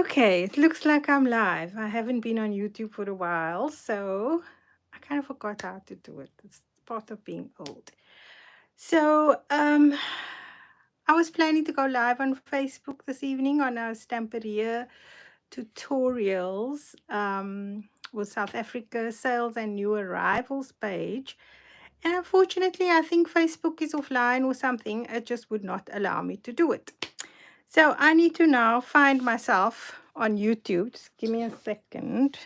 Okay, it looks like I'm live. I haven't been on YouTube for a while, so I kind of forgot how to do it. It's part of being old. So, I was planning to go live on Facebook this evening on our Stamperia tutorials with South Africa sales and new arrivals page. And unfortunately, I think Facebook is offline or something. It just would not allow me to do it. So I need to now find myself on YouTube. Just give me a second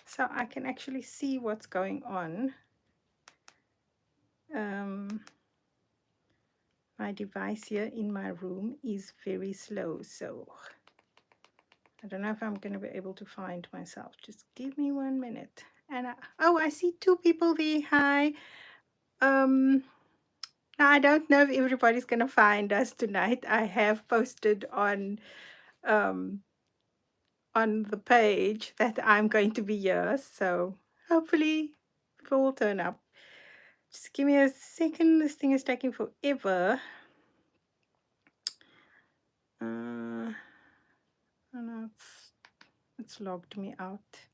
so I can actually see what's going on. My device here in my room is very slow, so I don't know if I'm going to be able to find myself. Just give me 1 minute. And I see two people there. Hi. Um, Now I don't know if everybody's going to find us tonight. I have posted um, on the page that I'm going to be here, so hopefully people will turn up. Just give me a second. This thing is taking forever. Oh no, it's logged me out.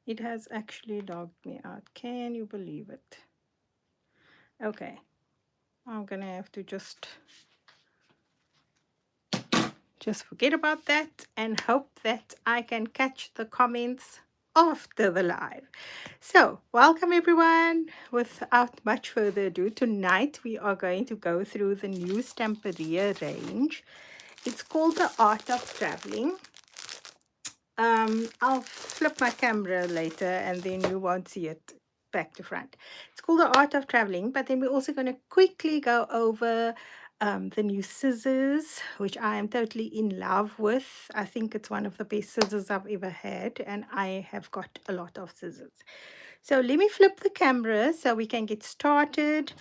It has actually logged me out. Can you believe it? Okay, I'm gonna have to just forget about that and hope that I can catch the comments after the live. So, welcome everyone. Without much further ado, tonight we are going to go through the new Stamperia range. It's called The Art of Traveling. I'll flip my camera later and then you won't see it back to front. It's called The Art of Traveling, but then we're also going to quickly go over the new scissors, which I am totally in love with. I think it's one of the best scissors I've ever had, and I have got a lot of scissors. So let me flip the camera so we can get started,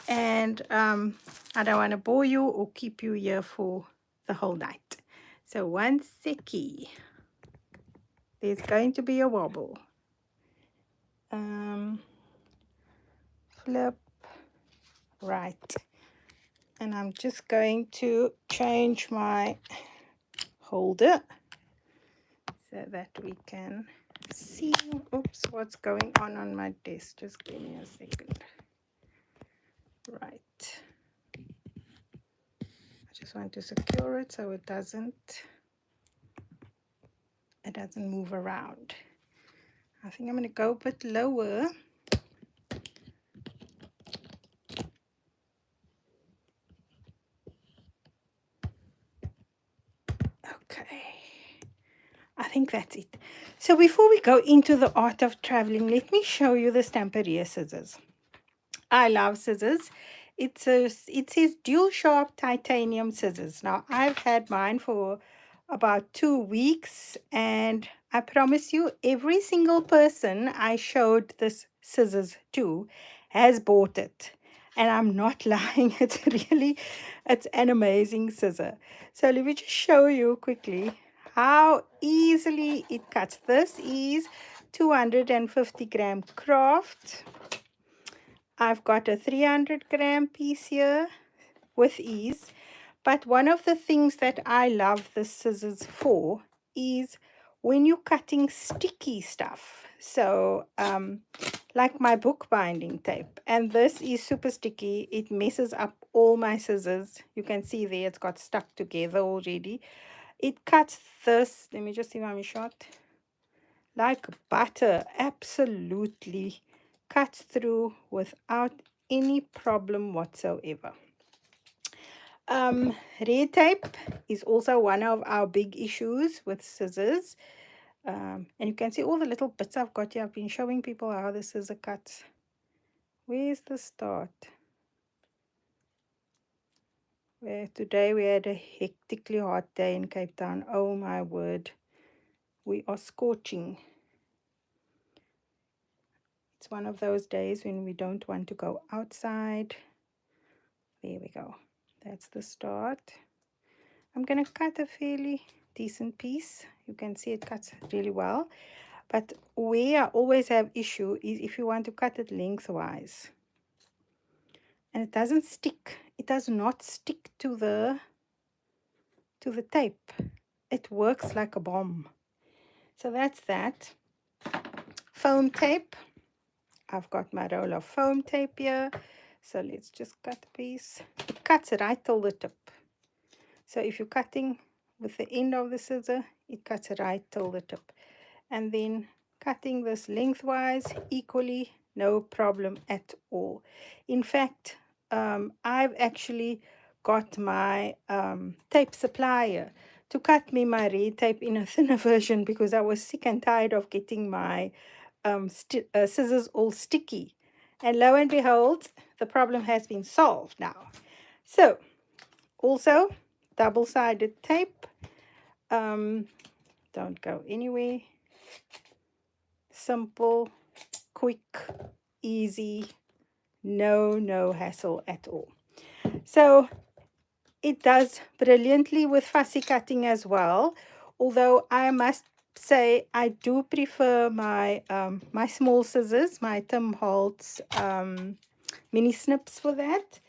and I don't want to bore you or keep you here for the whole night. So one seckie. There's going to be a wobble. Flip right. And I'm just going to change my holder so that we can see, oops, what's going on my desk. Just give me a second. Right. I just want to secure it so it doesn't move around. I think I'm going to go a bit lower. Okay. I think that's it. So before we go into the art of traveling, let me show you the Stamperia scissors. I love scissors. It says dual sharp titanium scissors. Now I've had mine for about 2 weeks, and I promise you every single person I showed this scissors to has bought it. And I'm not lying. It's an amazing scissor. So let me just show you quickly how easily it cuts. This is 250 gram craft. I've got a 300 gram piece here with ease. But one of the things that I love the scissors for is when you're cutting sticky stuff. So like my bookbinding tape. And this is super sticky. It messes up all my scissors. You can see there it's got stuck together already. It cuts this, let me just see my shot, like butter. Absolutely cuts through without any problem whatsoever. Red tape is also one of our big issues with scissors. And you can see all the little bits I've got here. I've been showing people how the scissor cuts. Where's the start? Where today we had a hectically hot day in Cape Town. Oh my word. We are scorching. It's one of those days when we don't want to go outside. There we go. That's the start. I'm going to cut a fairly decent piece. You can see it cuts really well. But where I always have issue is if you want to cut it lengthwise. And it doesn't stick. It does not stick to the tape. it works like a bomb. So that's that. Foam tape. I've got my roll of foam tape here. So let's just cut a piece. It cuts right till the tip. So if you're cutting with the end of the scissor, it cuts right till the tip. And then cutting this lengthwise equally, no problem at all. In fact, I've actually got my tape supplier to cut me my red tape in a thinner version because I was sick and tired of getting my scissors all sticky. And lo and behold, the problem has been solved now. So, also, double-sided tape. Don't go anywhere. Simple, quick, easy, no hassle at all. So it does brilliantly with fussy cutting as well, although I must say I do prefer my my small scissors, my Tim Holtz mini snips for that.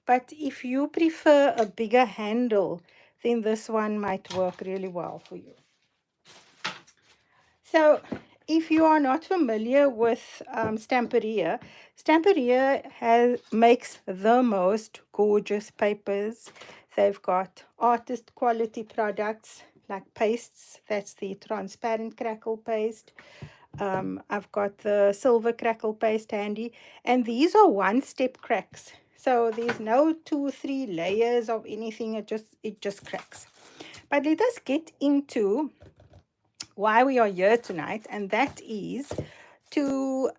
But if you prefer a bigger handle, then this one might work really well for you. So if you are not familiar with Stamperia, Stamperia makes the most gorgeous papers. They've got artist quality products like pastes. That's the transparent crackle paste. I've got the silver crackle paste handy. And these are one-step cracks. So there's no 2-3 layers of anything. It just cracks. But let us get into why we are here tonight, and that is to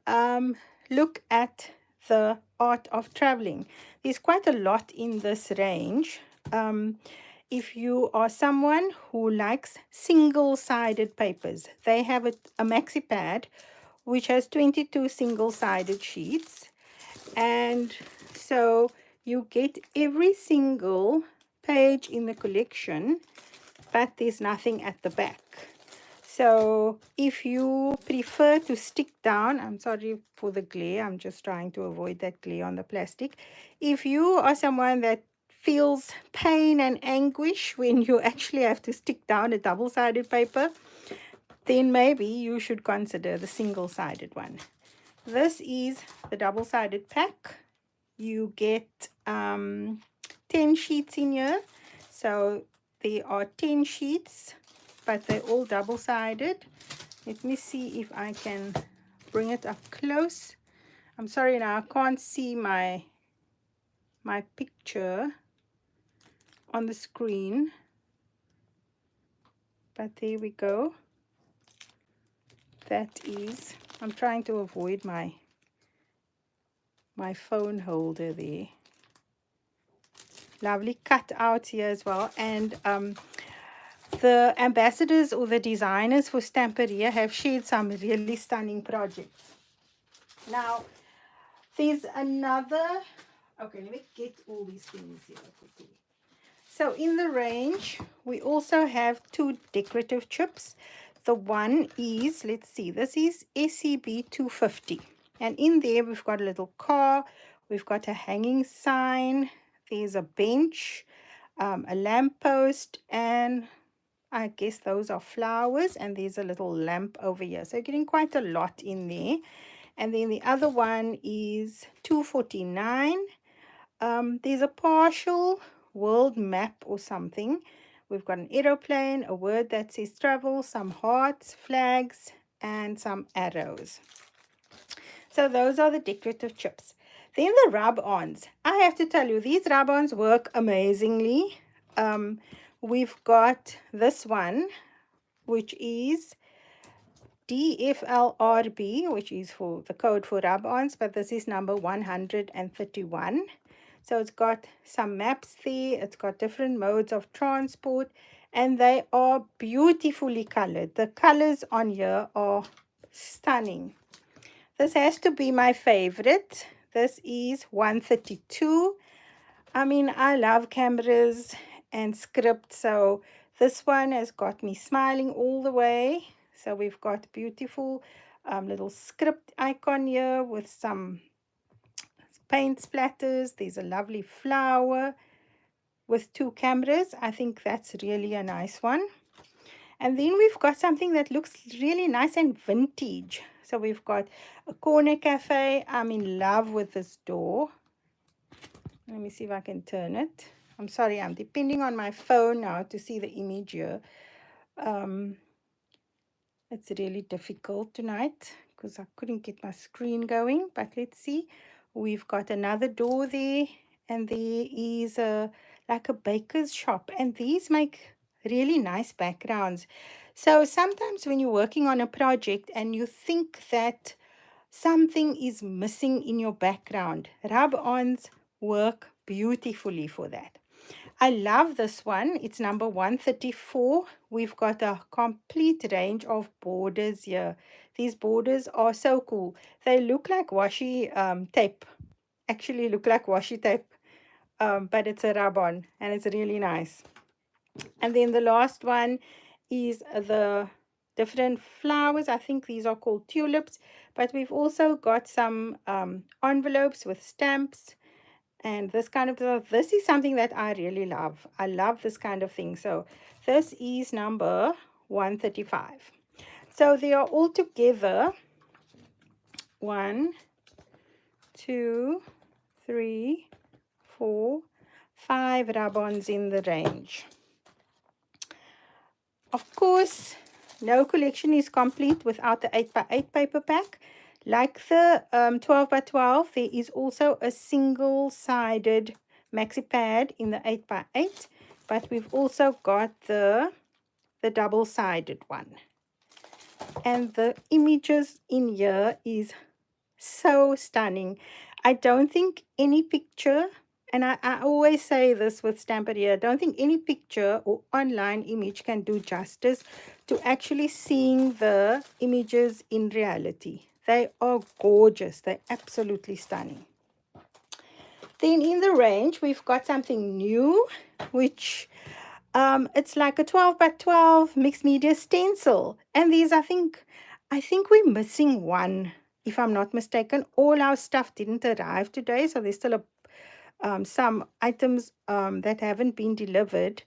look at the art of traveling. There's quite a lot in this range. If you are someone who likes single-sided papers, they have a maxi pad which has 22 single-sided sheets, and so you get every single page in the collection, but there's nothing at the back. So if you prefer to stick down, I'm sorry for the glare, I'm just trying to avoid that glare on the plastic. If you are someone that feels pain and anguish when you actually have to stick down a double-sided paper, then maybe you should consider the single-sided one. This is the double-sided pack. You get 10 sheets in here. So there are 10 sheets, but they're all double-sided. Let me see if I can bring it up close. I'm sorry now, I can't see my picture on the screen. But there we go. That is, I'm trying to avoid my phone holder there. Lovely cut out here as well. And the ambassadors or the designers for Stamperia have shared some really stunning projects. Now, there's another, okay, let me get all these things here quickly. So in the range, we also have two decorative chips. The one is, let's see, this is SCB 250. And in there, we've got a little car, we've got a hanging sign, there's a bench, a lamppost, and I guess those are flowers, and there's a little lamp over here. So you're getting quite a lot in there. And then the other one is 249. There's a partial world map or something. We've got an aeroplane, a word that says travel, some hearts, flags, and some arrows. So those are the decorative chips. Then the rub-ons. I have to tell you, these rub-ons work amazingly. We've got this one, which is DFLRB, which is for the code for rub-ons, but this is number 131. So it's got some maps there, it's got different modes of transport, and they are beautifully colored. The colors on here are stunning. This has to be my favorite. This is 132. I mean, I love cameras and script, so this one has got me smiling all the way. So we've got beautiful little script icon here with some paint splatters. There's a lovely flower. with 2 cameras. I think that's really a nice one. And then we've got something that looks really nice and vintage. So we've got a corner cafe. I'm in love with this door. Let me see if I can turn it. I'm sorry, I'm depending on my phone now to see the image here. It's really difficult tonight because I couldn't get my screen going. But let's see. We've got another door there. And there is like a baker's shop. And these make really nice backgrounds. So sometimes when you're working on a project and you think that something is missing in your background, rub-ons work beautifully for that. I love this one. It's number 134. We've got a complete range of borders here. These borders are so cool. They look like washi tape. Actually look like washi tape, but it's a rub-on and it's really nice. And then the last one is the different flowers. I think these are called tulips, but we've also got some envelopes with stamps and this kind of stuff. This is something that I really love. I love this kind of thing. So this is number 135. So they are all together 1, 2, 3, 4, 5 rub-ons in the range. Of course, no collection is complete without the 8x8 paper pack. Like the 12x12, there is also a single-sided maxi pad in the 8x8, but we've also got the double-sided one. And the images in here is so stunning. I don't think any picture, and I always say this with Stamperia, I don't think any picture or online image can do justice to actually seeing the images in reality. They are gorgeous. They're absolutely stunning. Then in the range, we've got something new, which it's like a 12x12 mixed media stencil. And these, I think we're missing one, if I'm not mistaken. All our stuff didn't arrive today, so there's still some items that haven't been delivered.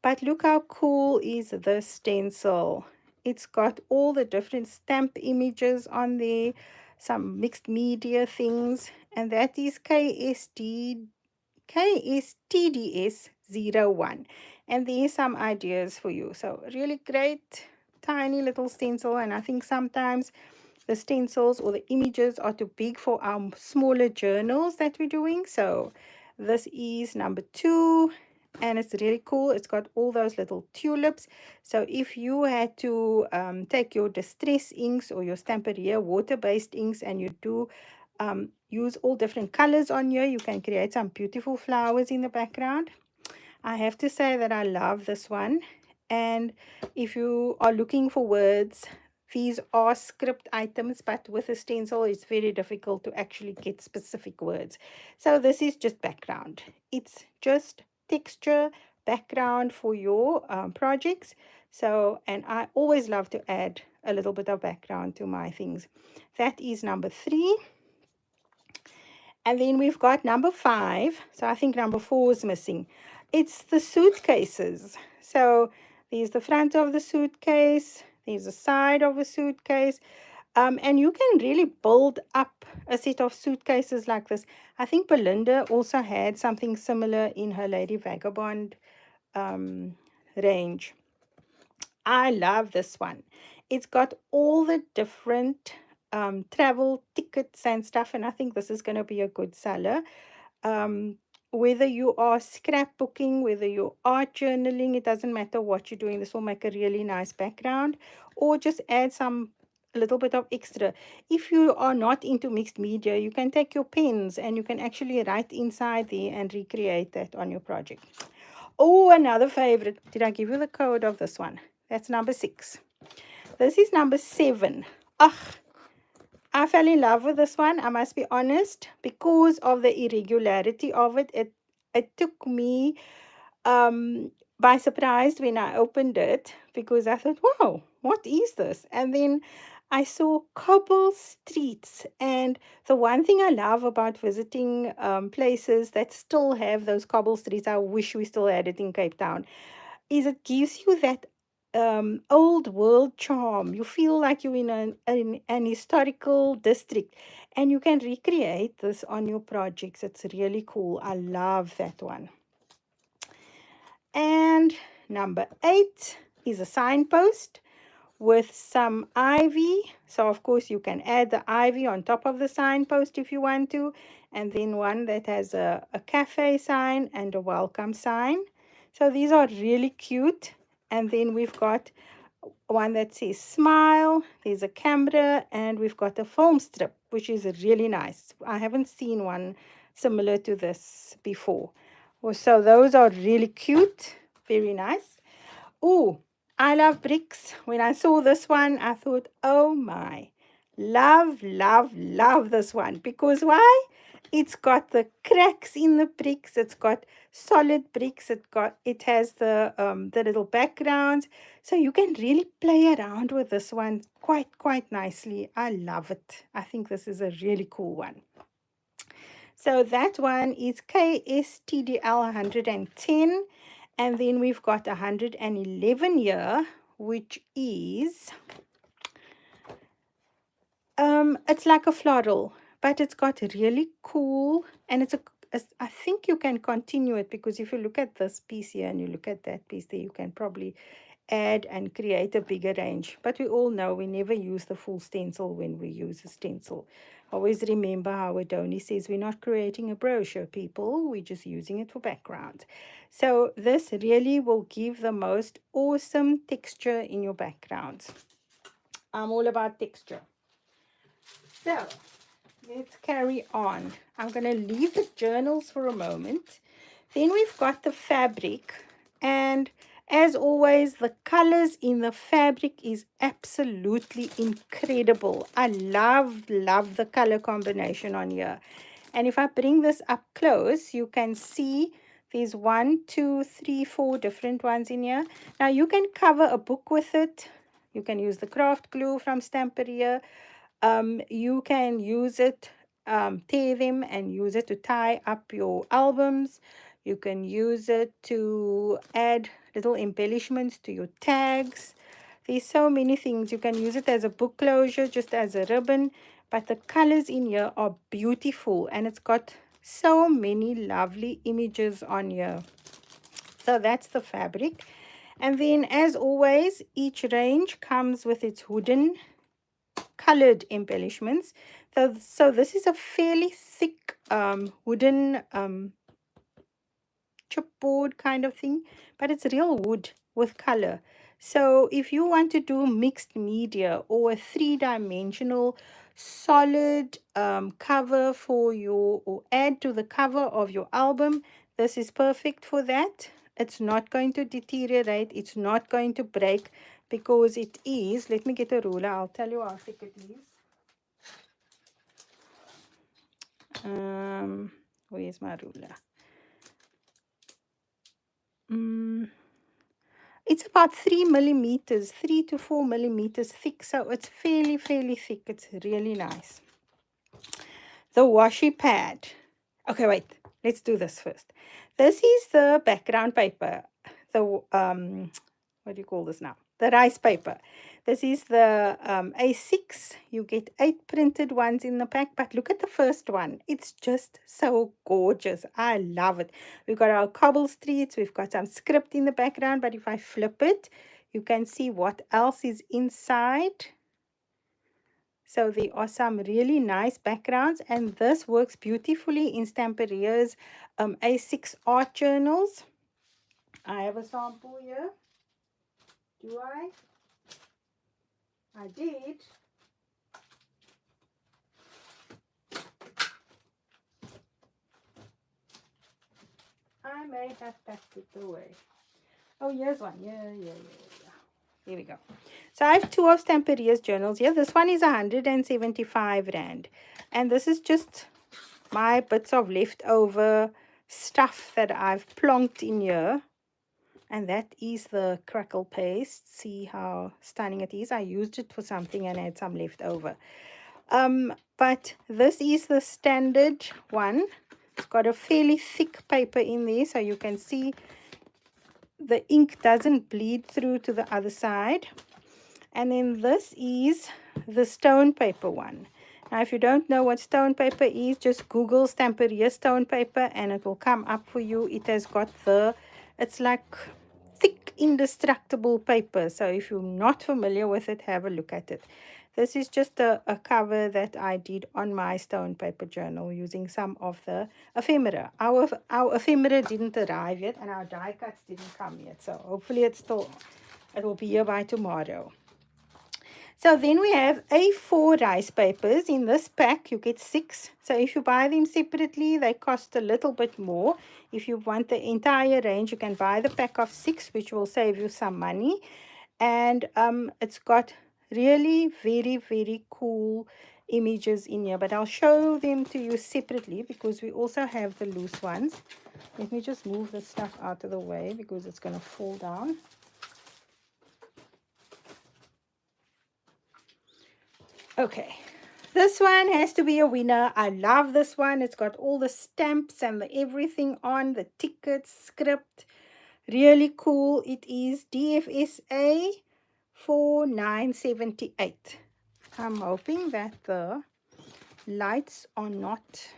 But look how cool is this stencil. It's got all the different stamp images on there, some mixed media things, and that is KSTDS01. And there's some ideas for you. So really great tiny little stencil. And I think sometimes the stencils or the images are too big for our smaller journals that we're doing. So this is number 2. And it's really cool. It's got all those little tulips. So if you had to take your distress inks or your Stamperia water-based inks and you do use all different colors on here, you can create some beautiful flowers in the background. I have to say that I love this one. And if you are looking for words, these are script items, but with a stencil, it's very difficult to actually get specific words. So this is just background. It's just texture background for your projects. So, and I always love to add a little bit of background to my things. That is number 3. And then we've got number 5. So I think number 4 is missing. It's the suitcases. So there's the front of the suitcase. There's the side of a suitcase. And you can really build up a set of suitcases like this. I think Belinda also had something similar in her Lady Vagabond range. I love this one. It's got all the different travel tickets and stuff, and I think this is going to be a good seller. Whether you are scrapbooking, whether you are journaling, it doesn't matter what you're doing. This will make a really nice background, or just add a little bit of extra. If you are not into mixed media, you can take your pens and you can actually write inside there and recreate that on your project. Oh, another favorite. Did I give you the code of this one? That's number 6. This is number 7. I fell in love with this one, I must be honest, because of the irregularity of it. It took me by surprise when I opened it, because I thought, wow, what is this? And then I saw cobble streets. And the one thing I love about visiting places that still have those cobble streets, I wish we still had it in Cape Town, is it gives you that old world charm. You feel like you're in an historical district, and you can recreate this on your projects. It's really cool. I love that one. And number 8 is a signpost with some ivy. So of course you can add the ivy on top of the signpost if you want to. And then one that has a cafe sign and a welcome sign. So these are really cute. And then we've got one that says smile. There's a camera, and we've got a film strip, which is really nice. I haven't seen one similar to this before. So those are really cute. Very nice. Oh, I love bricks. When I saw this one, I thought, oh my, love, love, love this one. Because why? It's got the cracks in the bricks. It's got solid bricks. It has the little backgrounds. So you can really play around with this one quite nicely. I love it. I think this is a really cool one. So that one is KSTDL 110. And then we've got 111 here, which is, it's like a floral, but it's got really cool, and I think you can continue it, because if you look at this piece here and you look at that piece there, you can probably add and create a bigger range. But we all know we never use the full stencil when we use a stencil. Always remember how Adoni says, we're not creating a brochure, people. We're just using it for background. So this really will give the most awesome texture in your background. I'm all about texture. So let's carry on. I'm going to leave the journals for a moment. Then we've got the fabric, and as always, the colors in the fabric is absolutely incredible. I love the color combination on here. And if I bring this up close, you can see there's 1, 2, 3, 4 different ones in here. Now you can cover a book with it. You can use the craft glue from Stamperia. You can use it, tear them and use it to tie up your albums. You can use it to add little embellishments to your tags. There's so many things. You can use it as a book closure, just as a ribbon. But the colors in here are beautiful, and it's got so many lovely images on here. So that's the fabric. And then, as always, each range comes with its wooden colored embellishments. So this is a fairly thick wooden chipboard kind of thing, but it's real wood with color. So if you want to do mixed media or a three-dimensional solid cover for your, or add to the cover of your album, this is perfect for that. It's not going to deteriorate. It's not going to break, because it is, let me get a ruler. I'll tell you how thick it is. Where's my ruler? It's about 3 millimeters, 3 to 4 millimeters thick. So it's fairly thick. It's really nice. The washi pad. Okay, wait. Let's do this first. This is the background paper. The what do you call this now? The rice paper. This is the A6. You get 8 printed ones in the pack, but look at the first one. It's just so gorgeous. I love it. We've got our cobble streets. We've got some script in the background, but if I flip it, you can see what else is inside. So there are some really nice backgrounds, and this works beautifully in Stamperia's A6 art journals. I have a sample here. Do I? I did. I may have packed it away. Oh, here's one. Yeah. Here we go. So I have 2 of Stamperia's journals here. This one is 175 Rand. And this is just my bits of leftover stuff that I've plonked in here. And that is the crackle paste. See how stunning it is. I used it for something and I had some left over. But this is the standard one. It's got a fairly thick paper in there, so you can see the ink doesn't bleed through to the other side. And then this is the stone paper one. Now, if you don't know what stone paper is, just Google Stamperia stone paper and it will come up for you. It has got it's like thick, indestructible paper. So if you're not familiar with it, have a look at it. This is just a cover that I did on my stone paper journal using some of the ephemera. Our ephemera didn't arrive yet and our die cuts didn't come yet. So hopefully it will be here by tomorrow. So then we have A4 rice papers. In this pack, you get 6. So if you buy them separately, they cost a little bit more. If you want the entire range, you can buy the pack of 6, which will save you some money. And it's got really very, very cool images in here. But I'll show them to you separately because we also have the loose ones. Let me just move the stuff out of the way because it's going to fall down. Okay, this one has to be a winner. I love this one. It's got all the stamps and the everything on, the tickets, script. Really cool. It is DFSA 4978. I'm hoping that the lights are not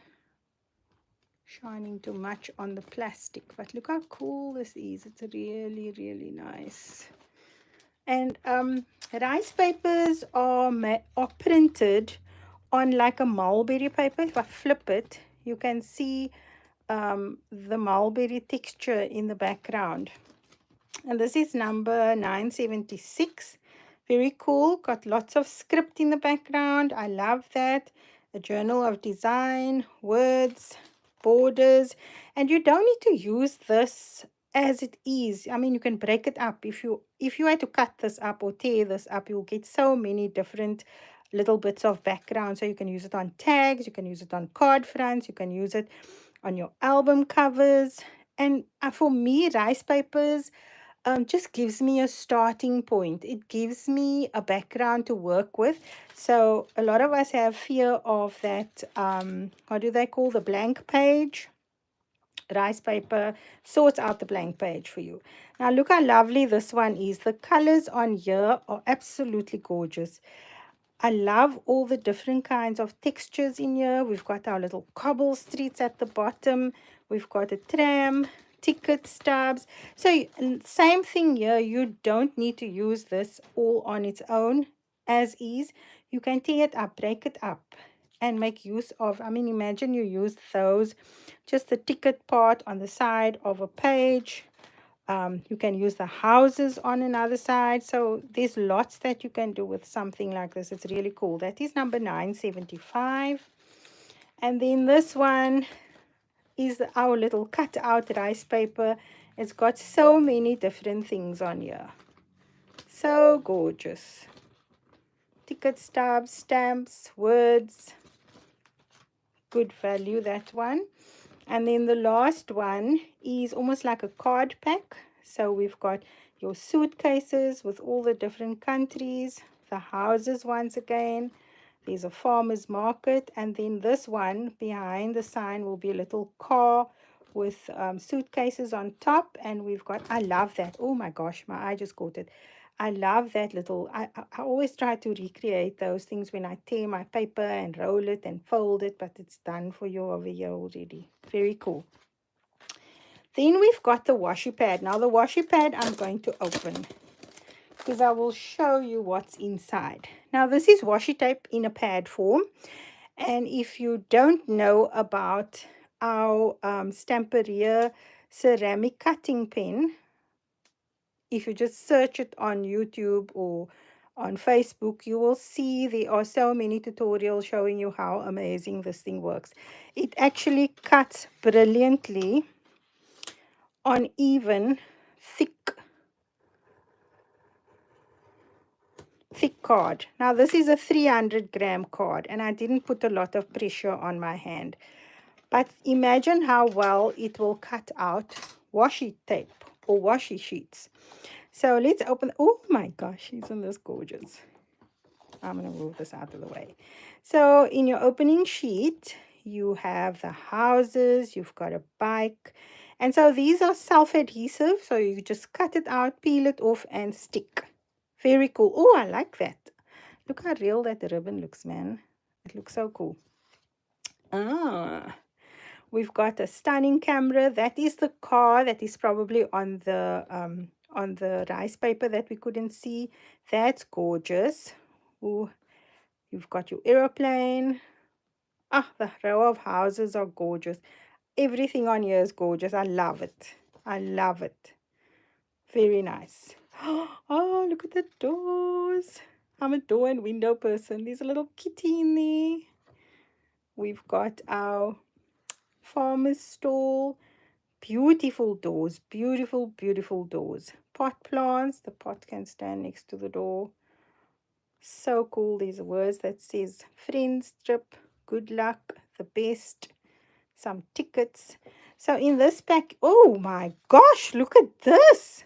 shining too much on the plastic. But look how cool this is. It's really, really nice. And rice papers are printed on like a mulberry paper. If I flip it, you can see the mulberry texture in the background. And this is number 976. Very cool. Got lots of script in the background. I love that. A journal of design, words, borders. And you don't need to use this as it is. I mean, you can break it up. If you had to cut this up or tear this up, you'll get so many different little bits of background. So you can use it on tags, you can use it on card fronts, you can use it on your album covers. And for me, rice papers just gives me a starting point. It gives me a background to work with. So a lot of us have fear of that, what do they call, the blank page? Rice paper sorts out the blank page for you. Now look how lovely this one is. The colors on here are absolutely gorgeous. I love all the different kinds of textures in here. We've got our little cobble streets at the bottom. We've got a tram, ticket stubs. So same thing here. You don't need to use this all on its own as is. You can tear it up, break it up, and make use of, I mean, imagine you use those, just the ticket part on the side of a page. You can use the houses on another side. So there's lots that you can do with something like this. It's really cool. That is number 975. And then this one is our little cut out rice paper. It's got so many different things on here. So gorgeous. Ticket stubs, stamps, words. Good value, that one. And then the last one is almost like a card pack. So we've got your suitcases with all the different countries, the houses once again. There's a farmer's market. And then this one behind the sign will be a little car with suitcases on top. And we've got, I love that. Oh my gosh, my eye just caught it. I love that little, I always try to recreate those things when I tear my paper and roll it and fold it, but it's done for you over here already. Very cool. Then we've got the washi pad. Now the washi pad I'm going to open because I will show you what's inside. Now this is washi tape in a pad form. And if you don't know about our Stamperia ceramic cutting pen, if you just search it on YouTube or on Facebook, you will see there are so many tutorials showing you how amazing this thing works. It actually cuts brilliantly on even thick card. Now this is a 300-gram card and I didn't put a lot of pressure on my hand. But imagine how well it will cut out washi tape. or washi sheets. So let's open. Oh my gosh, isn't this gorgeous? I'm going to move this out of the way. So in your opening sheet, you have the houses, you've got a bike. And so these are self-adhesive. So you just cut it out, peel it off and stick. Very cool. Oh, I like that. Look how real that ribbon looks, man. It looks so cool. Ah, we've got a stunning camera. That is the car that is probably on the rice paper that we couldn't see. That's gorgeous. Ooh, you've got your aeroplane. Ah, the row of houses are gorgeous. Everything on here is gorgeous. I love it. I love it. Very nice. Oh, look at the doors. I'm a door and window person. There's a little kitty in there. We've got our farmer's stall. Beautiful doors. Beautiful, beautiful doors. Pot plants. The pot can stand next to the door. So cool. There's words that says friends trip, good luck, the best, some tickets. So in this pack, oh my gosh, look at this.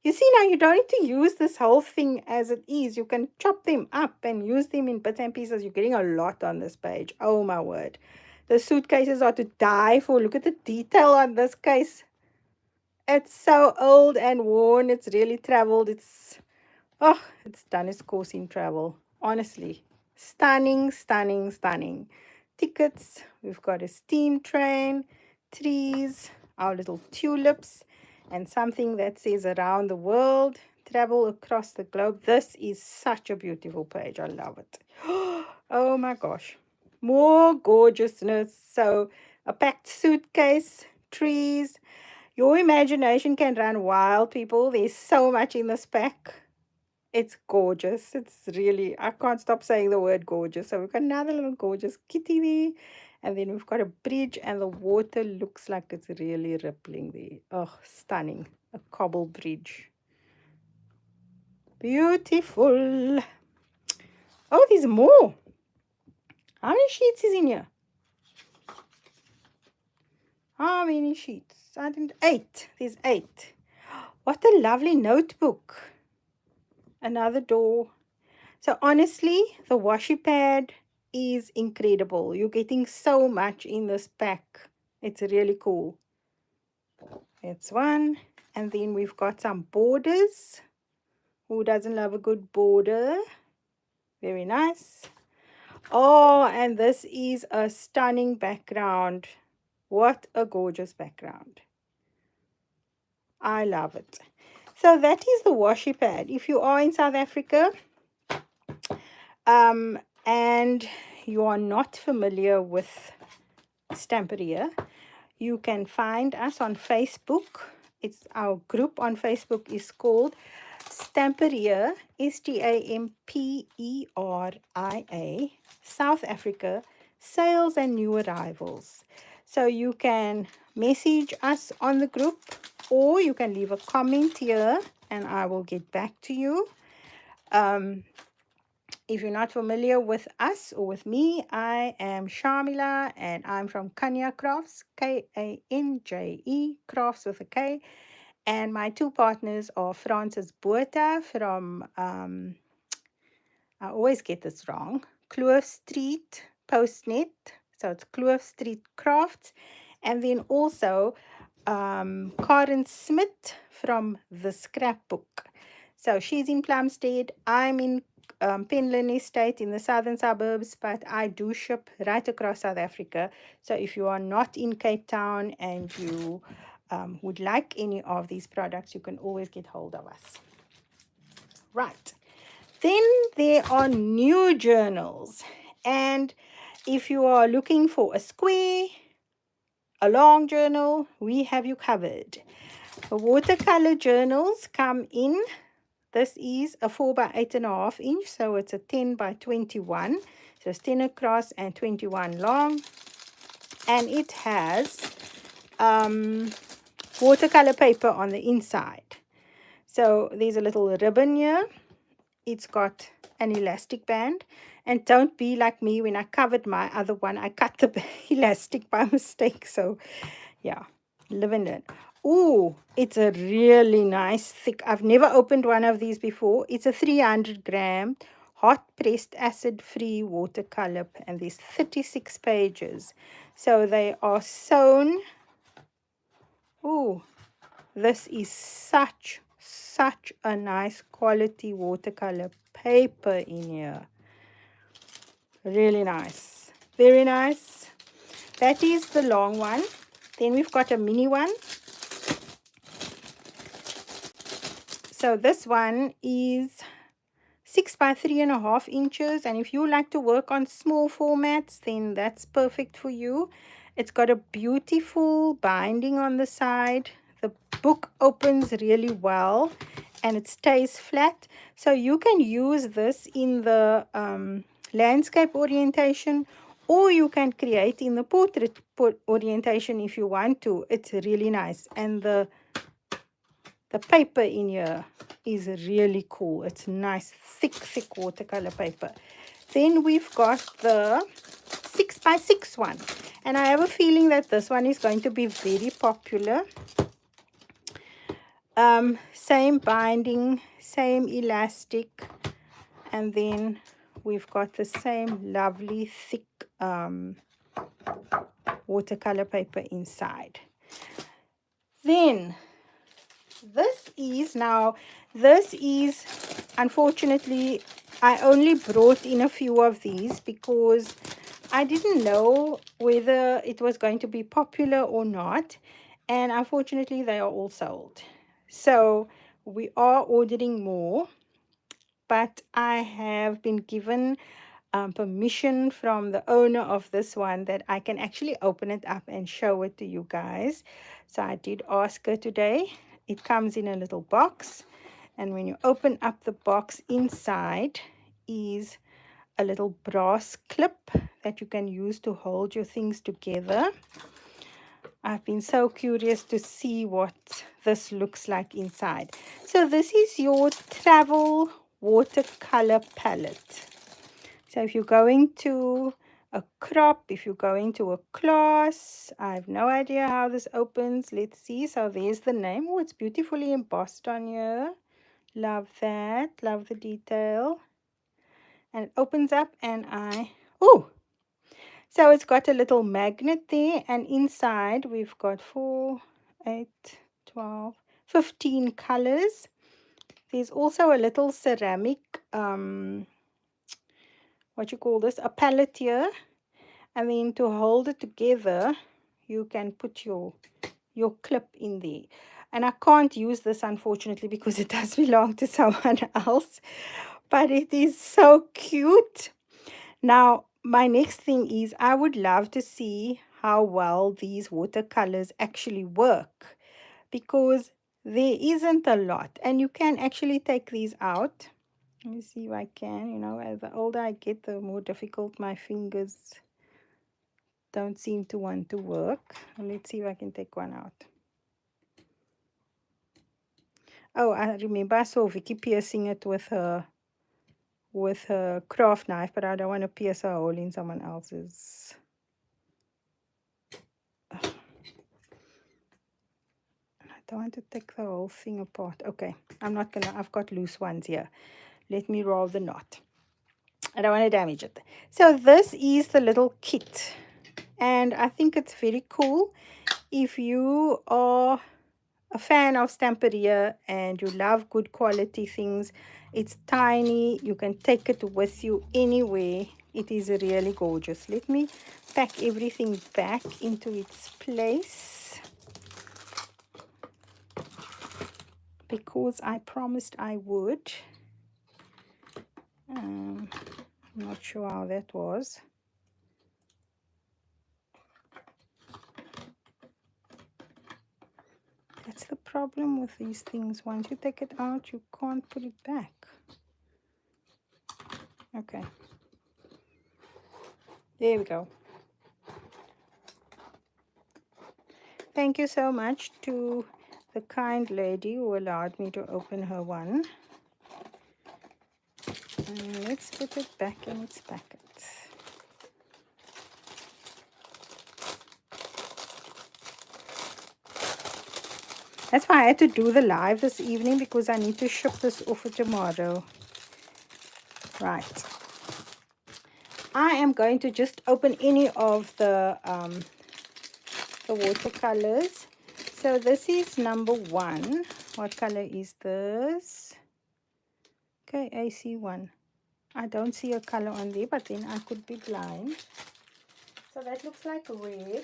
You see, now you don't need to use this whole thing as it is. You can chop them up and use them in bits and pieces. You're getting a lot on this page. Oh my word. The suitcases are to die for. Look at the detail on this case. It's so old and worn. It's really traveled. It's done its course in travel. Honestly, stunning, stunning, stunning. Tickets. We've got a steam train, trees, our little tulips, and something that says around the world, travel across the globe. This is such a beautiful page. I love it. Oh my gosh. More gorgeousness. So, a packed suitcase, trees. Your imagination can run wild, people. There's so much in this pack. It's gorgeous. It's really, I can't stop saying the word gorgeous. So we've got another little gorgeous kitty there. And then we've got a bridge and the water looks like it's really rippling there. Oh, stunning. A cobble bridge. Beautiful. Oh, there's more. How many sheets is in here? How many sheets? I didn't, 8. There's 8. What a lovely notebook. Another door. So honestly, the washi pad is incredible. You're getting so much in this pack. It's really cool. That's one. And then we've got some borders. Who doesn't love a good border? Very nice. Oh, and this is a stunning background. What a gorgeous background. I love it. So that is the washi pad. If you are in South Africa, and you are not familiar with Stamperia, you can find us on Facebook. It's our group on Facebook is called Stamperia, Stamperia, South Africa, Sales and New Arrivals. So you can message us on the group, or you can leave a comment here and I will get back to you. If you're not familiar with us or with me, I am Shamila and I'm from Kanye Crafts, Kanje, Crafts with a K. And my two partners are Francis Botha from, I always get this wrong, Kloof Street Postnet. So it's Kloof Street Crafts. And then also Karen Smith from The Scrapbook. So she's in Plumstead. I'm in Penland Estate in the southern suburbs, but I do ship right across South Africa. So if you are not in Cape Town and you would like any of these products, you can always get hold of us. Right. Then there are new journals. And if you are looking for a square, a long journal, we have you covered. The watercolor journals come in. This is a 4 by 8.5 inch, so it's a 10 by 21. So it's 10 across and 21 long. And it has watercolor paper on the inside. So there's a little ribbon here. It's got an elastic band. And don't be like me, when I covered my other one, I cut the elastic by mistake. So yeah, live and learn. Ooh, it's a really nice thick. I've never opened one of these before. It's a 300-gram hot pressed acid free watercolor, and there's 36 pages. So they are sewn. Ooh, this is such a nice quality watercolor paper in here. Really nice. Very nice. That is the long one. Then we've got a mini one. So this one is 6 by 3.5 inches, and if you like to work on small formats, then that's perfect for you. It's got a beautiful binding on the side. The book opens really well and it stays flat, so you can use this in the landscape orientation, or you can create in the portrait orientation if you want to. It's really nice, and the paper in here is really cool. It's nice, thick watercolor paper. Then we've got the 6 by 6 one. And I have a feeling that this one is going to be very popular. Same binding, same elastic. And then we've got the same lovely, thick watercolor paper inside. Then this is, unfortunately, I only brought in a few of these because I didn't know whether it was going to be popular or not, and unfortunately they are all sold. So we are ordering more, but I have been given permission from the owner of this one that I can actually open it up and show it to you guys. So I did ask her today. It comes in a little box, and when you open up the box, inside is a little brass clip that you can use to hold your things together. I've been so curious to see what this looks like inside. So this is your travel watercolor palette. So if you're going to a crop, if you're going to a class, I have no idea how this opens. Let's see. So there's the name. Oh, it's beautifully embossed on here. Love that. Love the detail. And it opens up, and so it's got a little magnet there, and inside we've got 4, 8, 12, 15 colors. There's also a little ceramic, what you call this, a palette here. And then to hold it together, you can put your clip in there. And I can't use this, unfortunately, because it does belong to someone else. But it is so cute. Now, my next thing is I would love to see how well these watercolors actually work, because there isn't a lot. And you can actually take these out. Let me see if I can. You know, as the older I get, the more difficult my fingers don't seem to want to work. Let's see if I can take one out. Oh, I remember I saw Vicky piercing it with her craft knife, but I don't want to pierce a hole in someone else's. Ugh. I don't want to take the whole thing apart. Okay, I'm not gonna. I've got loose ones here. Let me roll the knot. I don't want to damage it. So this is the little kit, and I think it's very cool. If you are a fan of Stamperia and you love good quality things, it's tiny. You can take it with you anywhere. It is really gorgeous. Let me pack everything back into its place, because I promised I would. I'm not sure how that was. That's the problem with these things. Once you take it out, you can't put it back. Okay. There we go. Thank you so much to the kind lady who allowed me to open her one. And let's put it back in its packet. That's why I had to do the live this evening, because I need to ship this off tomorrow. Right. I am going to just open any of the watercolors. So this is number 1. What color is this? Okay, AC1. I don't see a color on there, but then I could be blind. So that looks like red.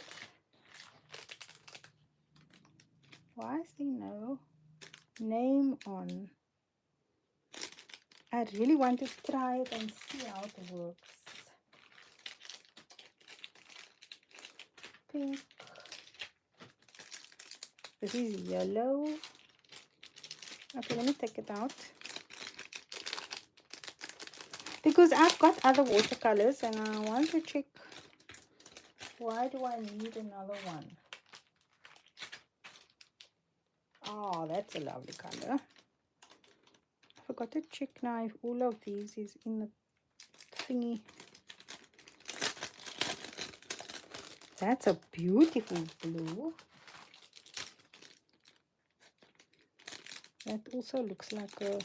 Why is there no name on? I really want to try it and see how it works. Pink. This is yellow. Okay, let me take it out. Because I've got other watercolors and I want to check, why do I need another one? Oh, that's a lovely color. I forgot to check now if all of these is in the thingy. That's a beautiful blue. That also looks like a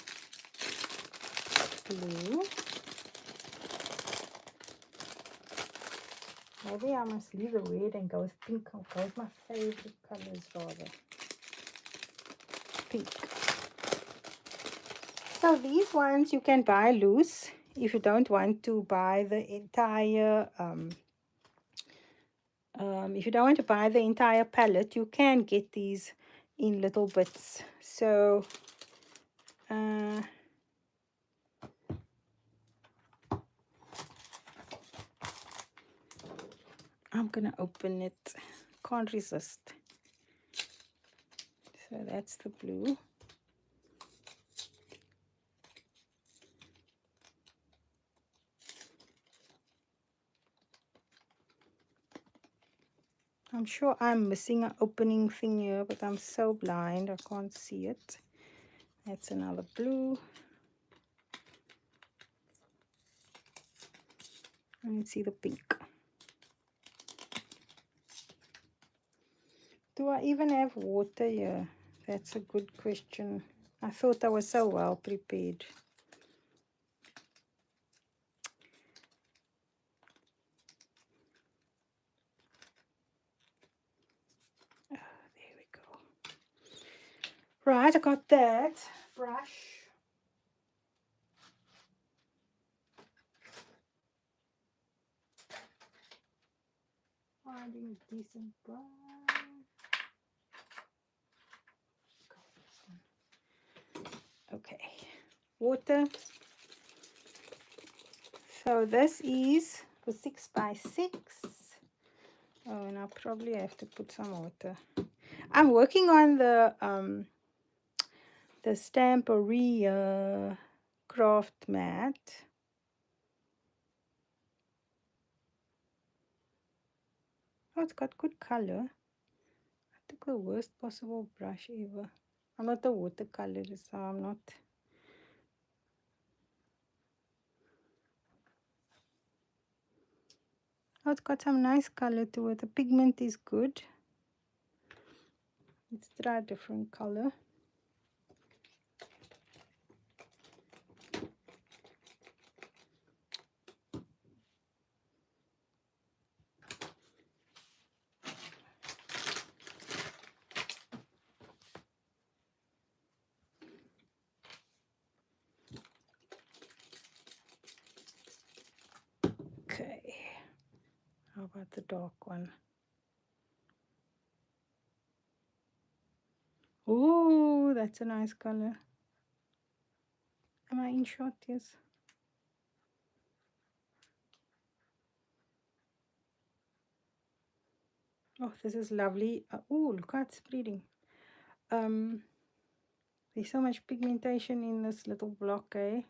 blue. Maybe I must leave the red and go with pink. I'll go with my favorite colors rather. Pink. So these ones you can buy loose if you don't want to buy the entire if you don't want to buy the entire palette, you can get these in little bits. So I'm gonna open it. Can't resist. So that's the blue. I'm sure I'm missing an opening thing here, but I'm so blind I can't see it. That's another blue. And see the pink. Do I even have water here? That's a good question. I thought I was so well prepared. Oh, there we go. Right, I got that brush. Finding a decent brush. Okay, water. So this is the 6x6. Oh, and I probably have to put some water. I'm working on the Stamperia craft mat. Oh, it's got good color. I took the worst possible brush ever. I'm not a watercolorist, so I'm not. Oh, it's got some nice color to it. The pigment is good. Let's try a different color. Okay. How about the dark one? Oh, that's a nice color. Am I in shot? Yes. Oh, this is lovely. Oh, look how it's spreading. There's so much pigmentation in this little block, eh?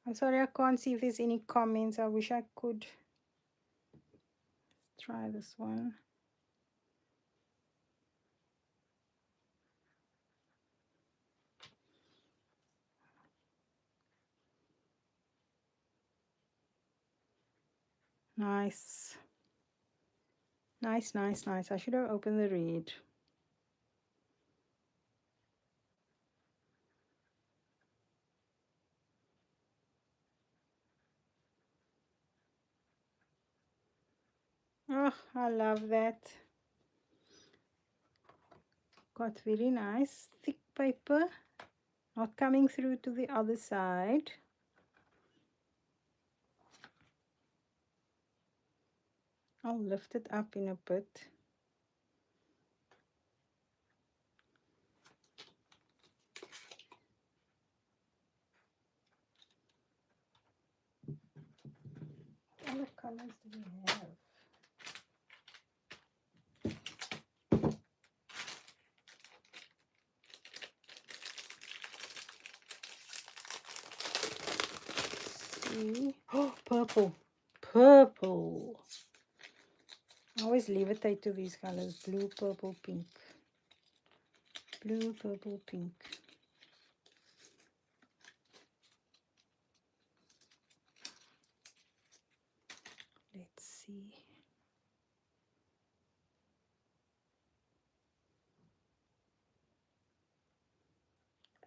I'm sorry I can't see if there's any comments. I wish I could. Try this one. Nice. Nice, nice, nice. I should have opened the red. Oh, I love that. Got very nice thick paper, not coming through to the other side. I'll lift it up in a bit. What colors do we have? See? Oh, purple. Purple. I always levitate to these colors. Blue, purple, pink. Blue, purple, pink. Let's see.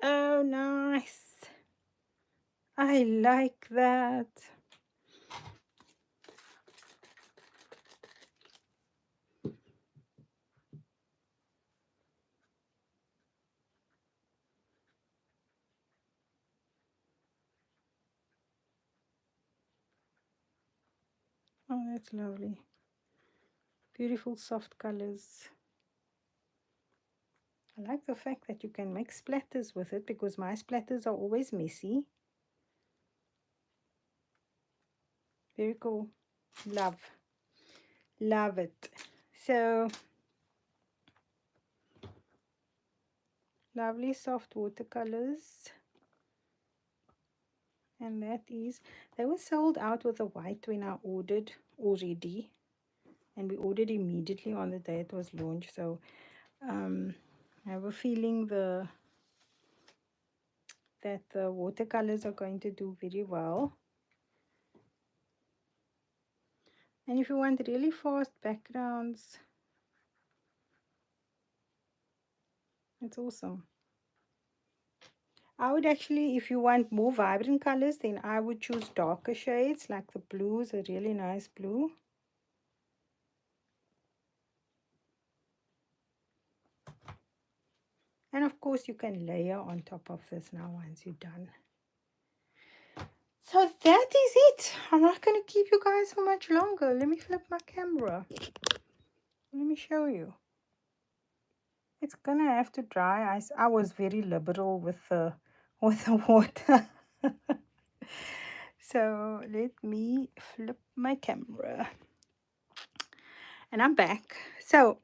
Oh, nice. I like that. Oh, that's lovely. Beautiful soft colors. I like the fact that you can make splatters with it because my splatters are always messy. Very cool. Love. Love it. So, lovely soft watercolors. And that is, they were sold out with the white when I ordered already. And we ordered immediately on the day it was launched. So, I have a feeling that the watercolors are going to do very well. And if you want really fast backgrounds, it's awesome. I would actually, if you want more vibrant colors, then I would choose darker shades, like the blue is a really nice blue. And of course, you can layer on top of this now once you're done. So that is it. I'm not going to keep you guys for much longer. Let me flip my camera. Let me show you. It's going to have to dry. I was very liberal with the water. So let me flip my camera. And I'm back. So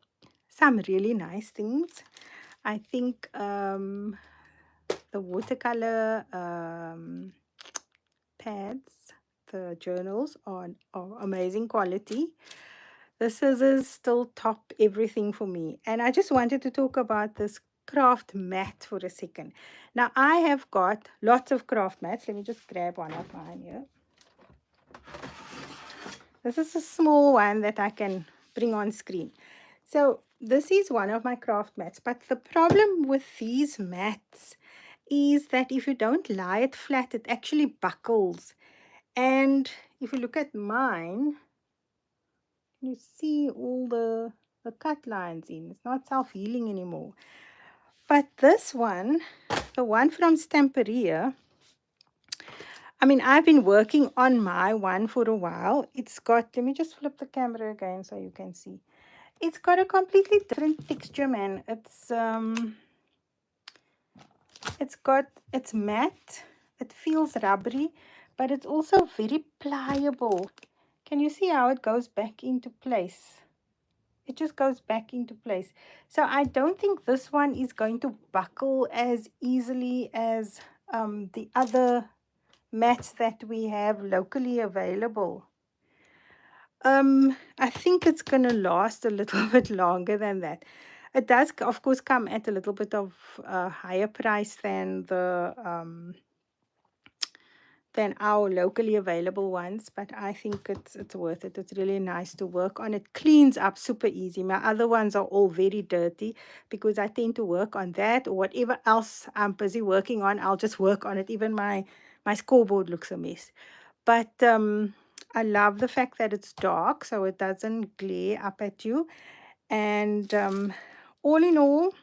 some really nice things. I think the watercolor pads, the journals are amazing quality. The scissors still top everything for me. And I just wanted to talk about this craft mat for a second. Now I have got lots of craft mats. Let me just grab one of mine here. This is a small one that I can bring on screen. So this is one of my craft mats. But the problem with these mats is that if you don't lie it flat, it actually buckles. And if you look at mine, you see all the cut lines in. It's not self-healing anymore. But this one, the one from Stamperia, I mean, I've been working on my one for a while. It's got, let me just flip the camera again so you can see. It's got a completely different texture, man. It's matte. It feels rubbery, but it's also very pliable. Can you see how it goes back into place? It just goes back into place. So I don't think this one is going to buckle as easily as the other mats that we have locally available. I think it's going to last a little bit longer than that. It does, of course, come at a little bit of higher price than than our locally available ones, but I think it's worth it. It's really nice to work on. It cleans up super easy. My other ones are all very dirty because I tend to work on that or whatever else I'm busy working on. I'll just work on it. Even my scoreboard looks a mess. But I love the fact that it's dark, so it doesn't glare up at you. And all in all,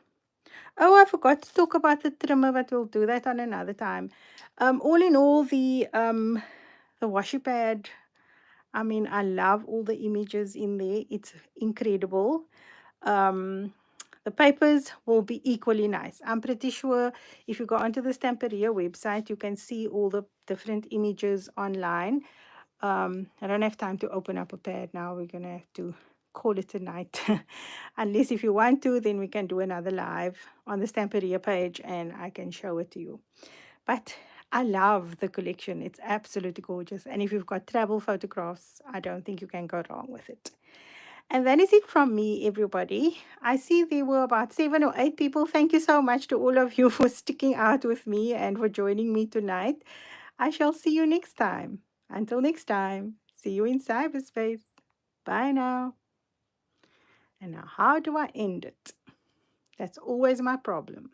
oh, I forgot to talk about the trimmer, but we'll do that on another time. All in all, the washi pad, I mean, I love all the images in there. It's incredible. Um, the papers will be equally nice. I'm pretty sure if you go onto the Stamperia website, you can see all the different images online. I don't have time to open up a pad now. We're going to have to call it a night. Unless if you want to, then we can do another live on the Stamperia page and I can show it to you. But I love the collection. It's absolutely gorgeous. And if you've got travel photographs, I don't think you can go wrong with it. And that is it from me, everybody. I see there were about 7 or 8 people. Thank you so much to all of you for sticking out with me and for joining me tonight. I shall see you next time. Until next time, see you in cyberspace. Bye now. And now, how do I end it? That's always my problem.